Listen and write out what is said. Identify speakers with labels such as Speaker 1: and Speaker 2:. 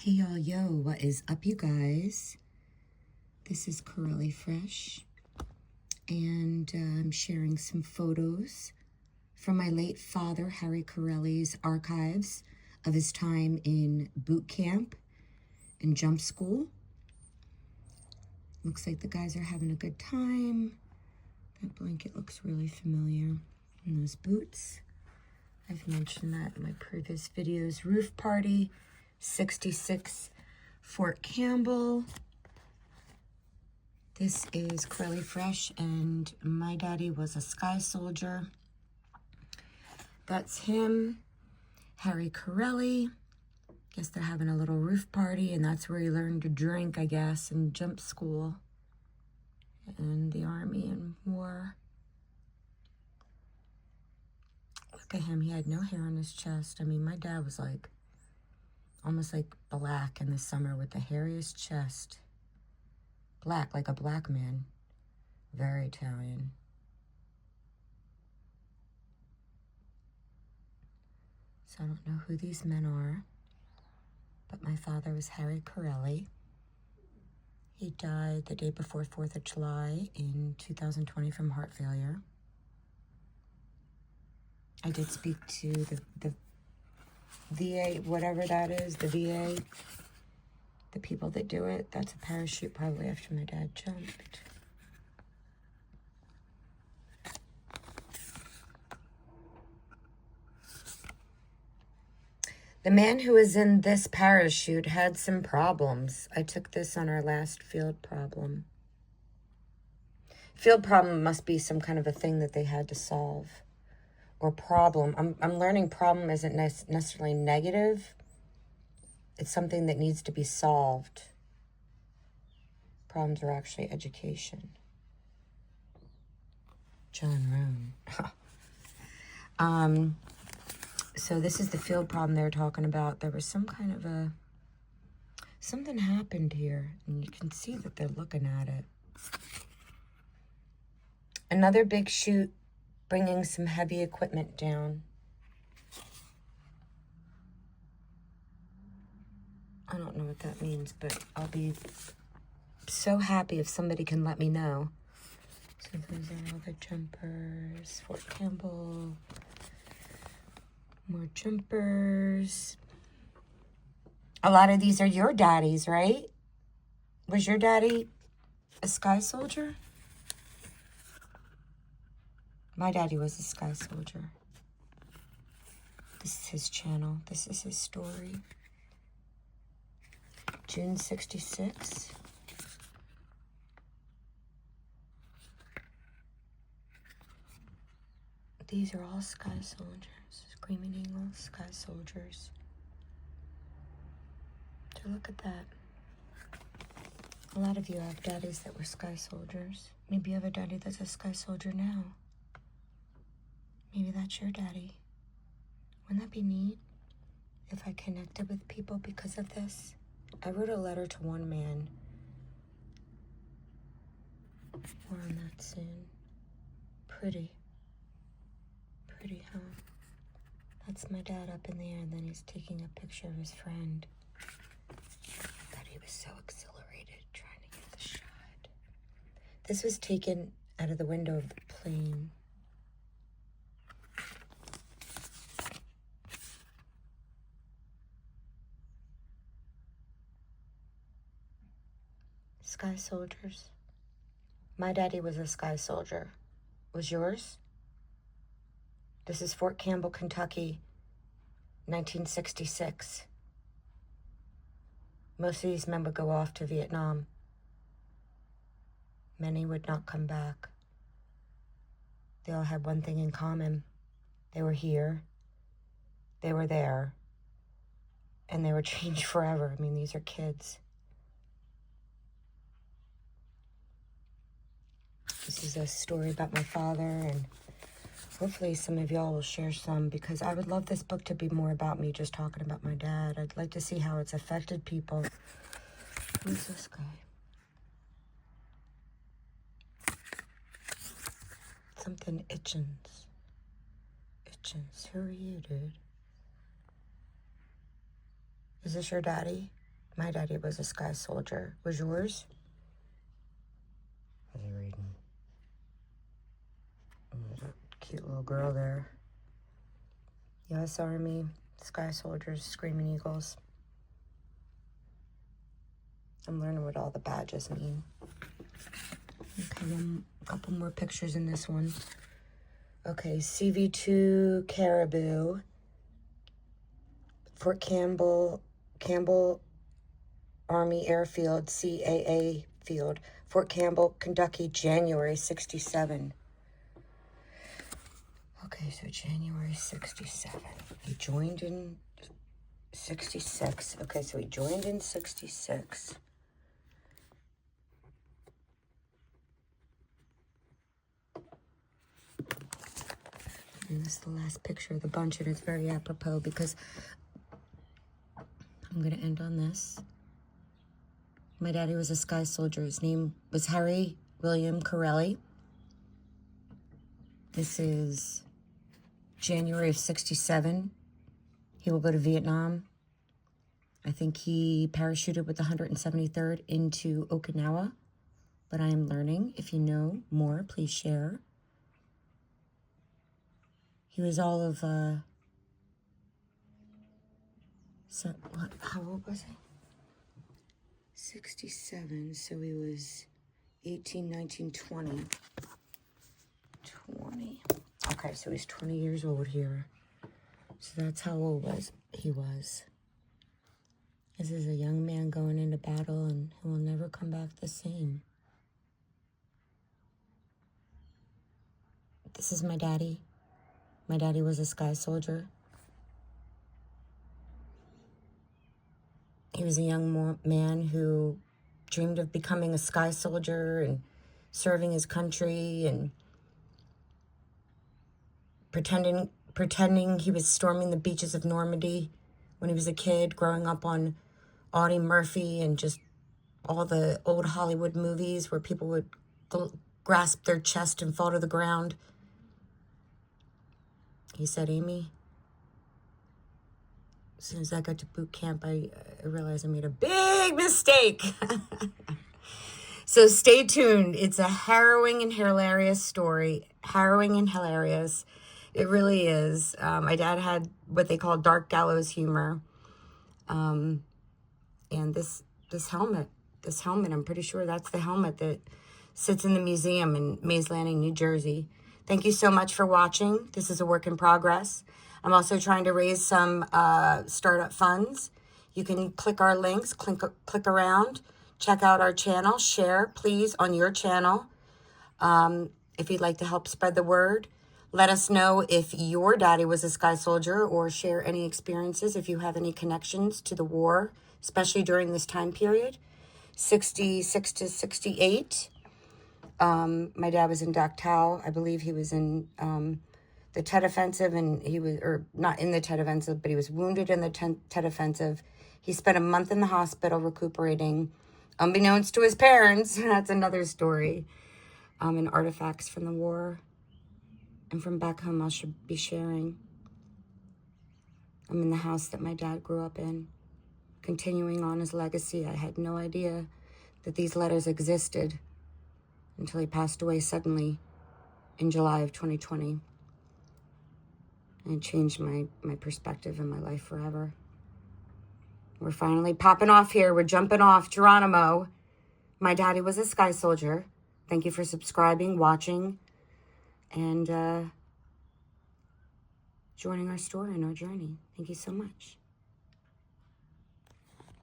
Speaker 1: Hey y'all, yo, what is up you guys? This is Corelli Fresh, and I'm sharing some photos from my late father, Harry Corelli's archives of his time in boot camp and jump school. Looks like the guys are having a good time. That blanket looks really familiar. And those boots. I've mentioned that in my previous videos. Roof party, 66 Fort Campbell. This is Corelli Fresh, and my daddy was a sky soldier. That's him, Harry Corelli. Guess they're having a little roof party, and that's where he learned to drink, I guess, in jump school and the army and war. Look at him, he had no hair on his chest. I mean, my dad was like, almost like black in the summer with the hairiest chest. Black, like a black man. Very Italian. So I don't know who these men are, but my father was Harry Corelli. He died the day before 4th of July in 2020 from heart failure. I did speak to the VA, whatever that is, the VA, the people that do it. That's a parachute probably after my dad jumped. The man who was in this parachute had some problems. I took this on our last field problem. Field problem must be some kind of a thing that they had to solve. Or problem. I'm learning problem isn't necessarily negative. It's something that needs to be solved. Problems are actually education. John Roan. So this is the field problem they're talking about. There was some kind of something happened here, and you can see that they're looking at it. Another big chute bringing some heavy equipment down. I don't know what that means, but I'll be so happy if somebody can let me know. So those are all the jumpers. Fort Campbell. More jumpers. A lot of these are your daddies, right? Was your daddy a sky soldier? My daddy was a sky soldier. This is his channel. This is his story. June 66. These are all sky soldiers. Screaming Eagles, sky soldiers. So look at that. A lot of you have daddies that were sky soldiers. Maybe you have a daddy that's a sky soldier now. Maybe that's your daddy. Wouldn't that be neat if I connected with people because of this? I wrote a letter to one man. More on that soon. Pretty, huh? That's my dad up in the air, and then he's taking a picture of his friend. I thought he was so exhilarated trying to get the shot. This was taken out of the window of the plane. Sky soldiers. My daddy was a sky soldier. Was yours? This is Fort Campbell, Kentucky, 1966. Most of these men would go off to Vietnam. Many would not come back. They all had one thing in common. They were here, they were there, and they were changed forever. I mean, these are kids. This is a story about my father, and hopefully some of y'all will share some, because I would love this book to be more about me just talking about my dad. I'd like to see how it's affected people. Who's this guy? Something Itchins. Who are you, dude? Is this your daddy? My daddy was a sky soldier. Was yours? What are they reading? Oh, there's a cute little girl there. U.S. Army, sky soldiers, screaming eagles. I'm learning what all the badges mean. Okay, a couple more pictures in this one. Okay, CV2 Caribou, Fort Campbell Army Airfield, CAA Field, Fort Campbell, Kentucky, January 67. Okay, so January 67. He joined in 66. Okay, so he joined in 66. And this is the last picture of the bunch, and it's very apropos because I'm going to end on this. My daddy was a sky soldier. His name was Harry William Corelli. This is January of 67. He will go to Vietnam. I think he parachuted with the 173rd into Okinawa. But I am learning. If you know more, please share. He was all of, how old was he? 67, so he was 18, 19, 20. 20. Okay, so he's 20 years old here. So that's how old he was. This is a young man going into battle, and he will never come back the same. This is my daddy. My daddy was a sky soldier. He was a young man who dreamed of becoming a sky soldier and serving his country and pretending he was storming the beaches of Normandy when he was a kid, growing up on Audie Murphy and just all the old Hollywood movies where people would grasp their chest and fall to the ground. He said, Amy, as soon as I got to boot camp, I realized I made a big mistake. So stay tuned. It's a harrowing and hilarious story. Harrowing and hilarious. It really is. My dad had what they call dark gallows humor. And this helmet, I'm pretty sure that's the helmet that sits in the museum in Mays Landing, New Jersey. Thank you so much for watching. This is a work in progress. I'm also trying to raise some startup funds. You can click our links, click around, check out our channel, share, please, on your channel. If you'd like to help spread the word, let us know if your daddy was a sky soldier or share any experiences if you have any connections to the war, especially during this time period, 66 to 68. My dad was in Dak To. I believe he was in the Tet Offensive, and he was, or not in the Tet Offensive, but he was wounded in the Tet Offensive. He spent a month in the hospital recuperating, unbeknownst to his parents. That's another story. And artifacts from the war and from back home I should be sharing. I'm in the house that my dad grew up in, continuing on his legacy. I had no idea that these letters existed until he passed away suddenly in July of 2020. And it changed my perspective and my life forever. We're finally popping off here. We're jumping off. Geronimo. My daddy was a sky soldier. Thank you for subscribing, watching, and joining our story and our journey. Thank you so much.